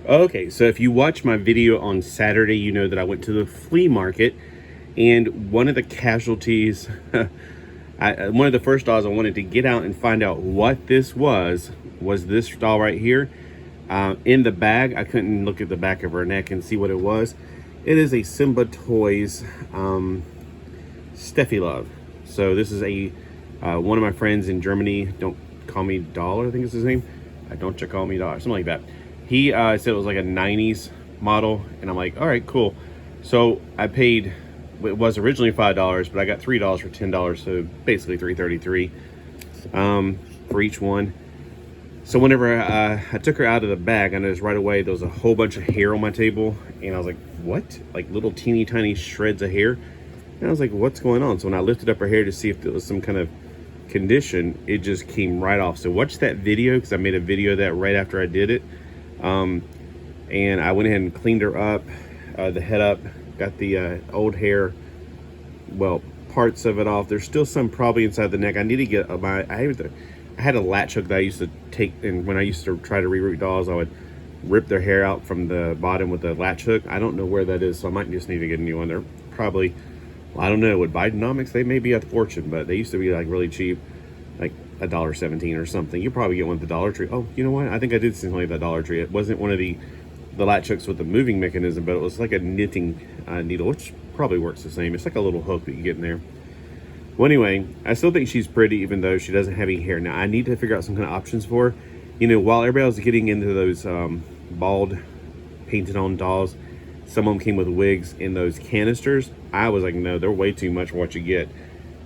Okay, so if you watch my video on Saturday, you know that I went to the flea market, and one of the casualties, one of the first dolls I wanted to get out and find out what this was this doll right here. In the bag, I couldn't look at the back of her neck and see what it was. It is a Simba Toys Steffi Love. So this is a one of my friends in Germany. Don't call me Doll, I think is his name. Don't you call me Doll, something like that. He said it was like a 90s model, and I'm like, all right, cool. So I paid, it was originally $5, but I got $3 for $10, so basically $3.33 for each one. So whenever I took her out of the bag, I noticed right away there was a whole bunch of hair on my table, and I was like, what? Like little teeny tiny shreds of hair. And I was like, what's going on? So when I lifted up her hair to see if there was some kind of condition, it just came right off. So watch that video, because I made a video of that right after I did it. And I went ahead and cleaned her up, the head up, got the old hair, well, parts of it off. There's still some probably inside the neck. I need to get I had a latch hook that I used to take, and when I used to try to reroute dolls, I would rip their hair out from the bottom with the latch hook. I don't know where that is, so I might just need to get a new one. They're probably, well, I don't know, with Bidenomics, they may be a fortune, but they used to be like really cheap, like $1.17 or something. You probably get one at the Dollar Tree. Oh, you know what? I think I did see something at the Dollar Tree. It wasn't one of the latch hooks with the moving mechanism, but it was like a knitting needle, which probably works the same. It's like a little hook that you get in there. Well, anyway, I still think she's pretty, even though she doesn't have any hair. Now, I need to figure out some kind of options for her. You know, while everybody was getting into those bald, painted-on dolls, some of them came with wigs in those canisters. I was like, no, they're way too much for what you get.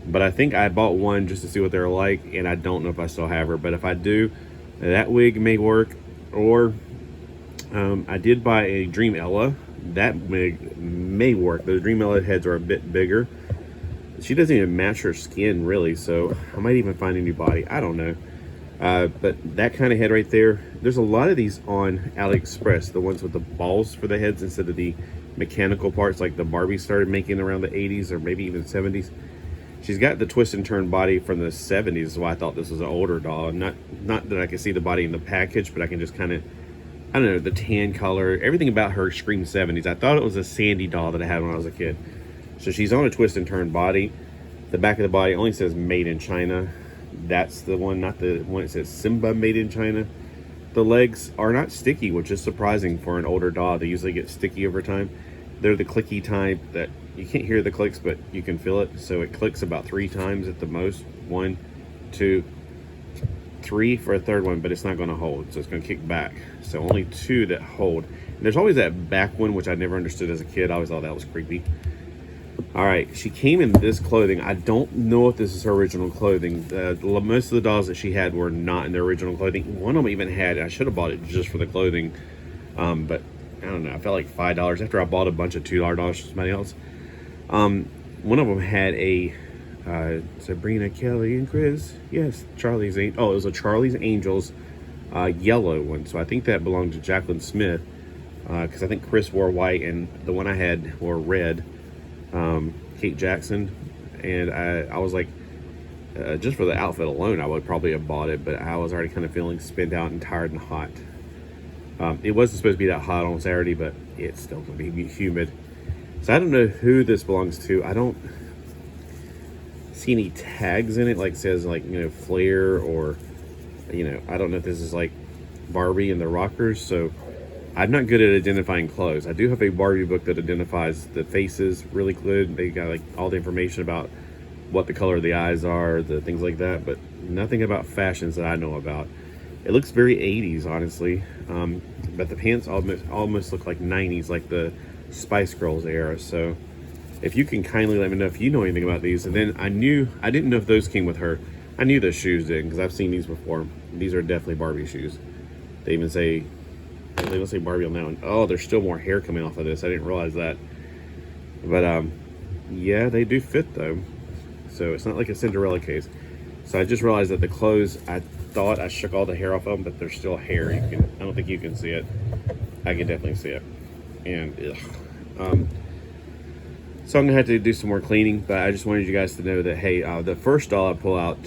But I think I bought one just to see what they're like, and I don't know if I still have her. But if I do, that wig may work. Or I did buy a Dream Ella. That wig may work. The Dream Ella heads are a bit bigger. She doesn't even match her skin, really, so I might even find a new body. I don't know. But that kind of head right there, there's a lot of these on AliExpress, the ones with the balls for the heads instead of the mechanical parts like the Barbie started making around the 80s or maybe even 70s. She's got the twist and turn body from the 70s, so I thought this was an older doll. Not that I can see the body in the package, but I can just kind of, I don't know, the tan color, everything about her screams 70s. I thought it was a Sandy doll that I had when I was a kid. So she's on a twist and turn body. The back of the body only says made in China. That's the one, not the one that says Simba made in China. The legs are not sticky, which is surprising for an older doll. They usually get sticky over time. They're the clicky type that you can't hear the clicks, but you can feel it. So it clicks about 3 times at the most. 1, 2, 3 for a third one, but it's not going to hold. So it's going to kick back. So only 2 that hold. And there's always that back one, which I never understood as a kid. I always thought that was creepy. All right, she came in this clothing. I don't know if this is her original clothing. Most of the dolls that she had were not in their original clothing. One of them even had, I should have bought it just for the clothing, but I don't know. I felt like $5 after I bought a bunch of $2 dolls for somebody else. One of them had a Sabrina, Kelly, and Chris. Yes, Charlie's Angels. Oh, it was a Charlie's Angels yellow one. So I think that belonged to Jacqueline Smith, because I think Chris wore white and the one I had wore red. Kate Jackson, and I was like, just for the outfit alone, I would probably have bought it, but I was already kind of feeling spent out and tired and hot. It wasn't supposed to be that hot on Saturday, but it's still going to be humid. So I don't know who this belongs to. I don't see any tags in it, like it says, like, you know, Flair, or, you know, I don't know if this is like Barbie and the Rockers, so I'm not good at identifying clothes. I do have a Barbie book that identifies the faces really good. They got like all the information about what the color of the eyes are, the things like that, but nothing about fashions that I know about. It looks very 80s, honestly, but the pants almost look like 90s, like the Spice Girls era. So if you can kindly let me know if you know anything about these. And then I didn't know if those came with her. I knew those shoes did, because I've seen these before. These are definitely Barbie shoes. They even say, they don't say Barbie on that one. Oh, there's still more hair coming off of this. I didn't realize that. But yeah, they do fit though. So it's not like a Cinderella case. So I just realized that the clothes, I thought I shook all the hair off of them, but there's still hair. I don't think you can see it. I can definitely see it. And so I'm gonna have to do some more cleaning, but I just wanted you guys to know that, hey, the first doll I pull out,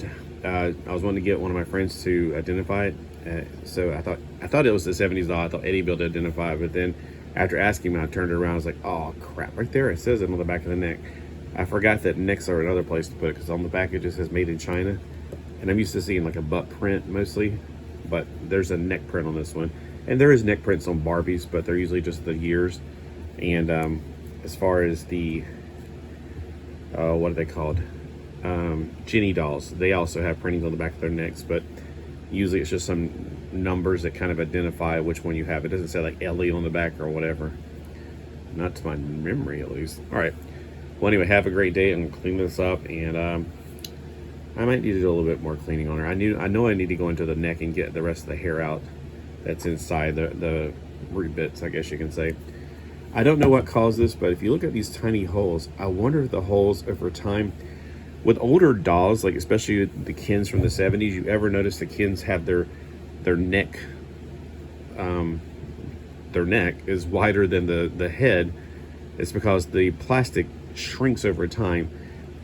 I was wanting to get one of my friends to identify it. So I thought I thought it was the 70s doll. I thought Eddie be able to identify it, but then after asking him, I turned it around. I was like, oh crap, right there it says it on the back of the neck. I forgot that necks are another place to put it, because on the back it just says made in China. And I'm used to seeing like a butt print mostly, but there's a neck print on this one. And there is neck prints on Barbies, but they're usually just the years. And as far as the, what are they called? Jenny dolls, they also have printings on the back of their necks, but usually it's just some numbers that kind of identify which one you have. It doesn't say like Ellie on the back or whatever. Not to my memory, at least. All right. Well, anyway, have a great day. I'm gonna clean this up, and I might need to do a little bit more cleaning on her. I know I need to go into the neck and get the rest of the hair out that's inside the root bits, I guess you can say. I don't know what caused this, but if you look at these tiny holes, I wonder if the holes over time, with older dolls, like especially the Kens from the 70s, you ever notice the Kens have their neck, their neck is wider than the head. It's because the plastic shrinks over time,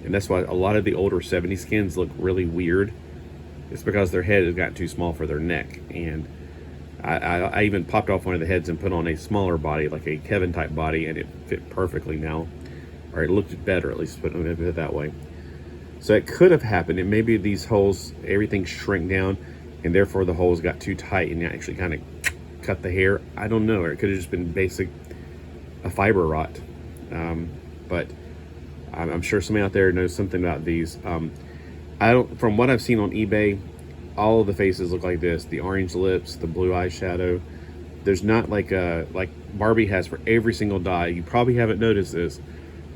and that's why a lot of the older 70s Kens look really weird. It's because their head has gotten too small for their neck. And I even popped off one of the heads and put on a smaller body, like a Kevin type body, and it fit perfectly now, or it looked better, at least, put it that way. So it could have happened, and maybe these holes, everything shrank down, and therefore the holes got too tight and actually kind of cut the hair. I don't know, or it could have just been a fiber rot. But I'm sure somebody out there knows something about these. From what I've seen on eBay, all of the faces look like this: the orange lips, the blue eyeshadow. There's not like Barbie has for every single die. You probably haven't noticed this,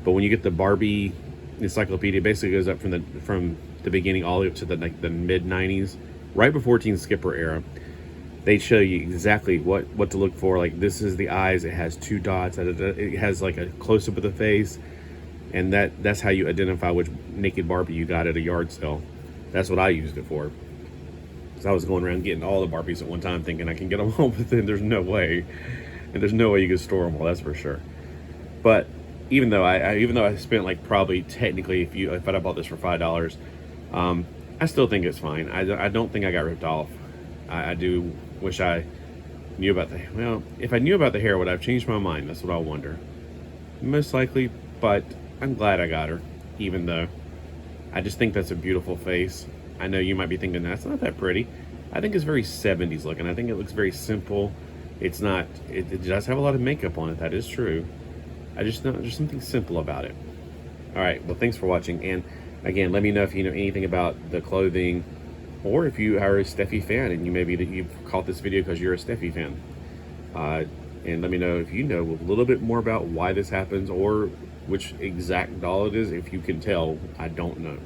but when you get the Barbie encyclopedia, it basically goes up from the beginning all the way up to the mid 90s, right before Teen Skipper era. They show you exactly what to look for. Like, this is the eyes. It has 2 dots. It has like a close up of the face, and that's how you identify which naked Barbie you got at a yard sale. That's what I used it for. So I was going around getting all the Barbies at one time, thinking I can get them all, but then there's no way, and there's no way you can store them all. That's for sure. But even though I spent like probably technically if I'd have bought this for $5, I still think it's fine. I don't think I got ripped off. I do wish I knew about if I knew about the hair, would I have changed my mind? That's what I wonder. Most likely, but I'm glad I got her, even though I just think that's a beautiful face. I know you might be thinking that's not that pretty. I think it's very 70s looking. I think it looks very simple. It's not, it does have a lot of makeup on it. That is true. I just know there's something simple about it. All right, well, thanks for watching. And again, let me know if you know anything about the clothing, or if you are a Steffi fan and you've caught this video because you're a Steffi fan. And let me know if you know a little bit more about why this happens, or which exact doll it is. If you can tell, I don't know.